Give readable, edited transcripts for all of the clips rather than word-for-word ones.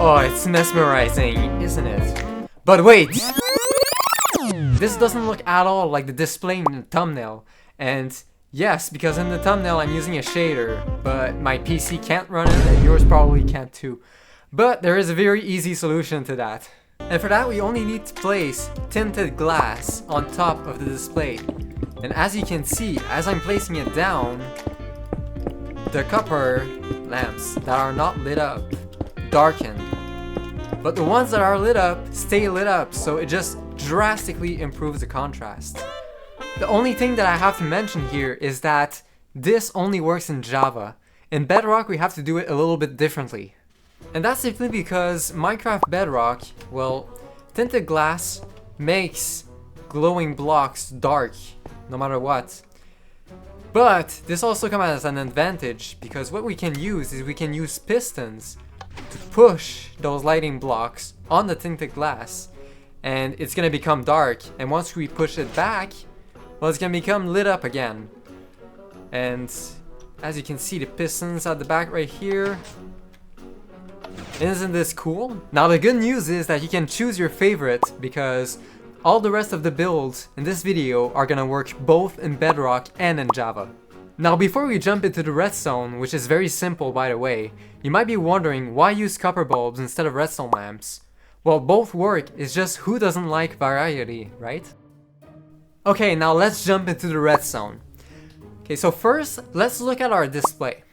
Oh, it's mesmerizing, isn't it? But wait! This doesn't look at all like the display in the thumbnail. And yes, because in the thumbnail I'm using a shader, but my PC can't run it and yours probably can't too. But there is a very easy solution to that. And for that we only need to place tinted glass on top of the display. And as you can see, as I'm placing it down, the copper lamps that are not lit up darken. But the ones that are lit up stay lit up, so it just drastically improves the contrast. The only thing that I have to mention here is that this only works in Java. In Bedrock we have to do it a little bit differently. And that's simply because Minecraft Bedrock, well, tinted glass makes glowing blocks dark no matter what. But this also comes as an advantage because what we can use is we can use pistons to push those lighting blocks on the tinted glass, and it's gonna become dark, and once we push it back, well, it's gonna become lit up again. And as you can see, the pistons at the back right here. Isn't this cool? Now the good news is that you can choose your favorite because all the rest of the builds in this video are gonna work both in Bedrock and in Java. Now before we jump into the redstone, which is very simple by the way, you might be wondering why use copper bulbs instead of redstone lamps? Well, both work, it's just who doesn't like variety, right? Okay, now let's jump into the redstone. Okay, so first, let's look at our display.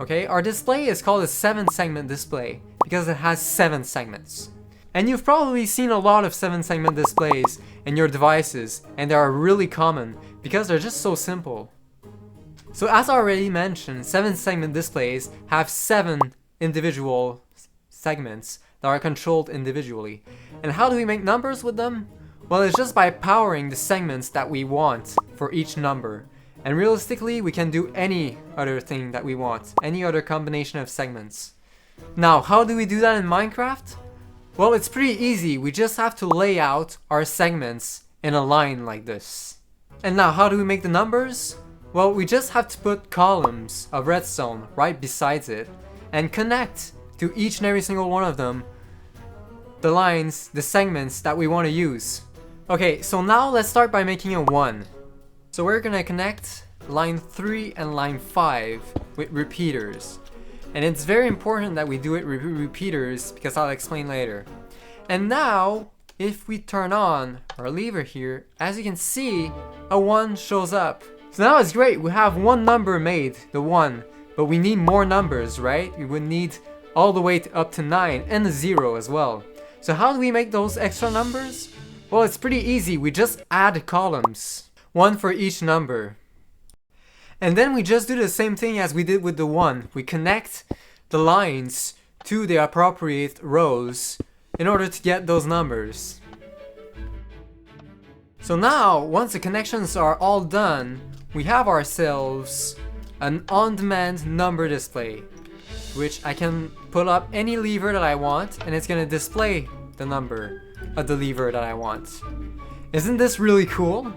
Okay, our display is called a 7-segment display because it has 7 segments. And you've probably seen a lot of 7-segment displays in your devices, and they are really common because they're just so simple. So as I already mentioned, 7-segment displays have 7 individual segments that are controlled individually. And how do we make numbers with them? Well, it's just by powering the segments that we want for each number. And realistically, we can do any other thing that we want, any other combination of segments. Now, how do we do that in Minecraft? Well, it's pretty easy. We just have to lay out our segments in a line like this. And now, how do we make the numbers? Well, we just have to put columns of redstone right beside it and connect to each and every single one of them the lines, the segments that we want to use. Okay, so now let's start by making a 1. So we're gonna connect line 3 and line 5 with repeaters. And it's very important that we do it with repeaters because I'll explain later. And now, if we turn on our lever here, as you can see, a 1 shows up. So now it's great, we have one number made, the 1, but we need more numbers, right? We would need all the way up to 9 and a 0 as well. So how do we make those extra numbers? Well, it's pretty easy, we just add columns. 1 for each number. And then we just do the same thing as we did with the 1. We connect the lines to the appropriate rows in order to get those numbers. So now, once the connections are all done, we have ourselves an on-demand number display, which I can pull up any lever that I want and it's gonna display the number of the lever that I want. Isn't this really cool?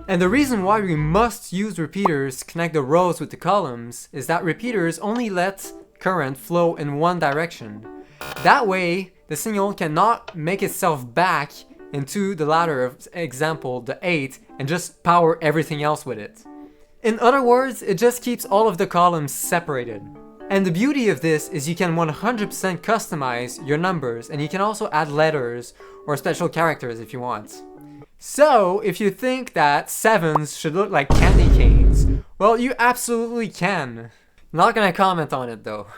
And the reason why we must use repeaters to connect the rows with the columns is that repeaters only let current flow in one direction. That way, the signal cannot make itself back into the ladder of example, the 8, and just power everything else with it. In other words, it just keeps all of the columns separated. And the beauty of this is you can 100% customize your numbers, and you can also add letters or special characters if you want. So, if you think that 7s should look like candy canes, well, you absolutely can. Not gonna comment on it though.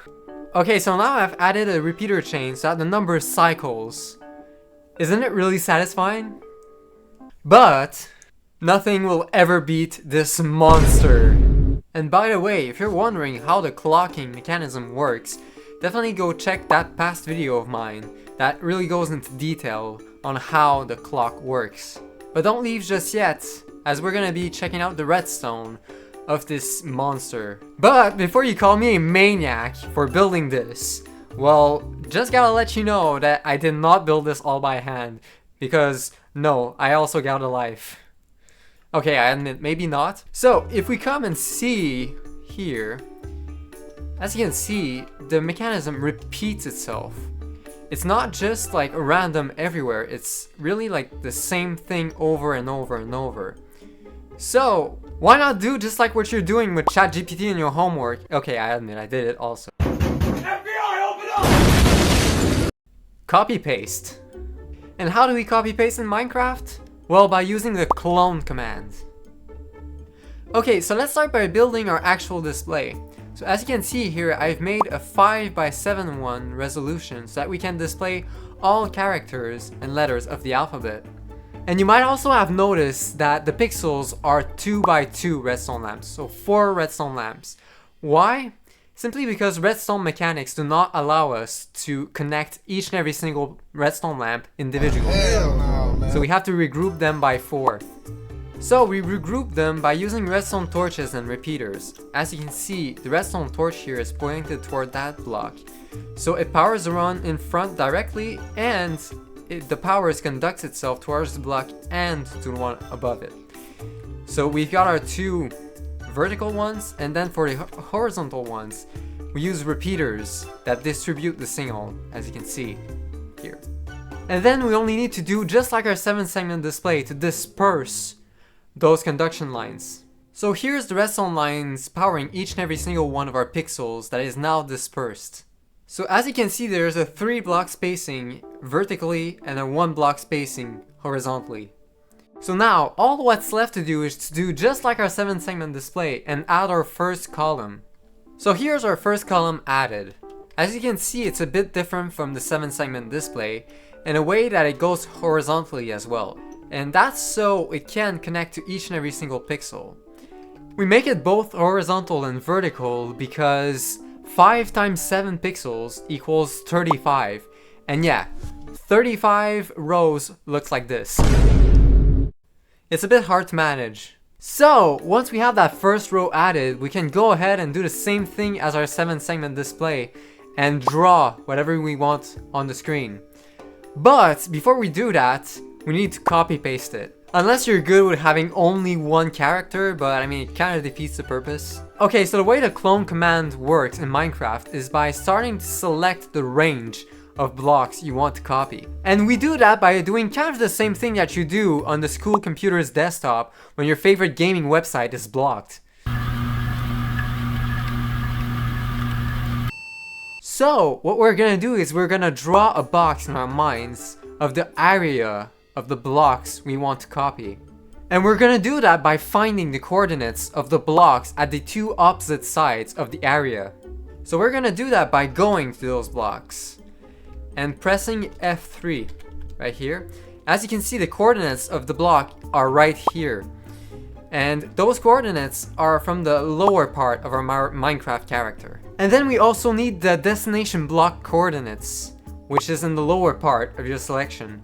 Okay, so now I've added a repeater chain so that the number cycles. Isn't it really satisfying? But nothing will ever beat this monster. And by the way, if you're wondering how the clocking mechanism works, definitely go check that past video of mine that really goes into detail on how the clock works. But don't leave just yet, as we're gonna be checking out the redstone of this monster. But before you call me a maniac for building this, well, just gotta let you know that I did not build this all by hand, because no, I also got a life. Okay, I admit, maybe not. So, if we come and see here, As you can see, the mechanism repeats itself. It's not just like random everywhere, it's really like the same thing over and over and over. So, why not do just like what you're doing with ChatGPT in your homework? Okay, I admit I did it also. FBI, open up! Copy paste. And how do we copy paste in Minecraft? Well, by using the clone command. Okay, so let's start by building our actual display. So as you can see here, I've made a 5x7 one resolution so that we can display all characters and letters of the alphabet. And you might also have noticed that the pixels are 2x2 redstone lamps, so 4 redstone lamps. Why? Simply because redstone mechanics do not allow us to connect each and every single redstone lamp individually. Hell no, man. So we have to regroup them by 4. So we regroup them by using redstone torches and repeaters. As you can see, the redstone torch here is pointed toward that block. So it powers the one in front directly, and the power conducts itself towards the block and to the one above it. So we've got our 2 vertical ones, and then for the horizontal ones, we use repeaters that distribute the signal, as you can see here. And then we only need to do just like our 7-segment display to disperse those conduction lines. So here's the redstone lines powering each and every single one of our pixels that is now dispersed. So as you can see, there's a 3 block spacing vertically and a 1 block spacing horizontally. So now all what's left to do is to do just like our 7-segment display and add our first column. So here's our first column added. As you can see, it's a bit different from the 7-segment display in a way that it goes horizontally as well. And that's so it can connect to each and every single pixel. We make it both horizontal and vertical because 5 times 7 pixels equals 35. And yeah, 35 rows looks like this. It's a bit hard to manage. So, once we have that first row added, we can go ahead and do the same thing as our 7-segment display and draw whatever we want on the screen. But before we do that, we need to copy paste it. Unless you're good with having only one character, but I mean, it kind of defeats the purpose. Okay, so the way the clone command works in Minecraft is by starting to select the range of blocks you want to copy. And we do that by doing kind of the same thing that you do on the school computer's desktop when your favorite gaming website is blocked. So, what we're gonna do is we're gonna draw a box in our minds of the area of the blocks we want to copy. And we're gonna do that by finding the coordinates of the blocks at the 2 opposite sides of the area. So we're gonna do that by going to those blocks and pressing F3 right here. As you can see, the coordinates of the block are right here. And those coordinates are from the lower part of our Minecraft character. And then we also need the destination block coordinates, which is in the lower part of your selection.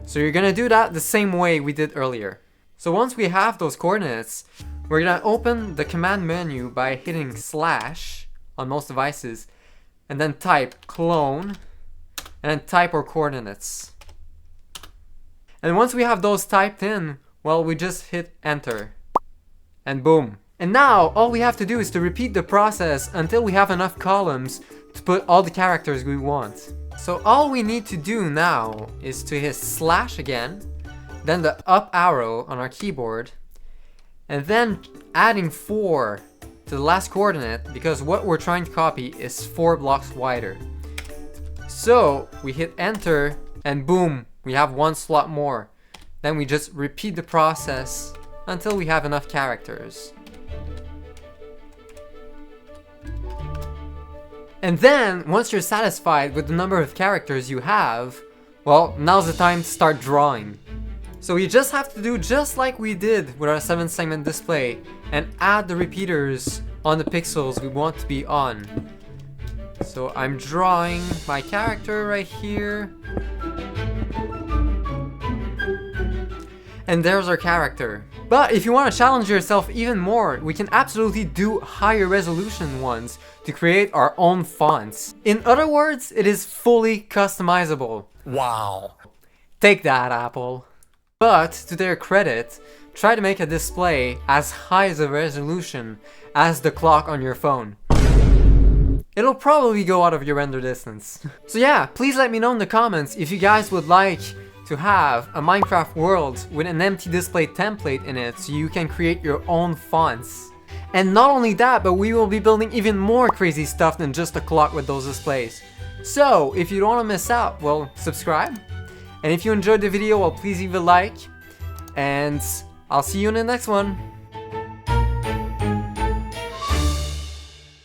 So you're gonna do that the same way we did earlier. So once we have those coordinates, we're gonna open the command menu by hitting slash on most devices, and then type clone, and then type our coordinates. And once we have those typed in, well, we just hit enter. And boom. And now all we have to do is to repeat the process until we have enough columns to put all the characters we want. So all we need to do now is to hit slash again, then the up arrow on our keyboard, and then adding 4 to the last coordinate because what we're trying to copy is 4 blocks wider. So we hit enter and boom, we have 1 slot more. Then we just repeat the process until we have enough characters. And then, once you're satisfied with the number of characters you have, well, now's the time to start drawing. So you just have to do just like we did with our 7-segment display and add the repeaters on the pixels we want to be on. So I'm drawing my character right here. And there's our character. But if you want to challenge yourself even more, we can absolutely do higher resolution ones to create our own fonts. In other words, it is fully customizable. Wow. Take that, Apple. But to their credit, try to make a display as high as a resolution as the clock on your phone. it'll probably go out of your render distance. So yeah, please let me know in the comments if you guys would like to have a Minecraft world with an empty display template in it so you can create your own fonts. And not only that, but we will be building even more crazy stuff than just a clock with those displays. So if you don't want to miss out, well, subscribe. And if you enjoyed the video, well, please leave a like. And I'll see you in the next one.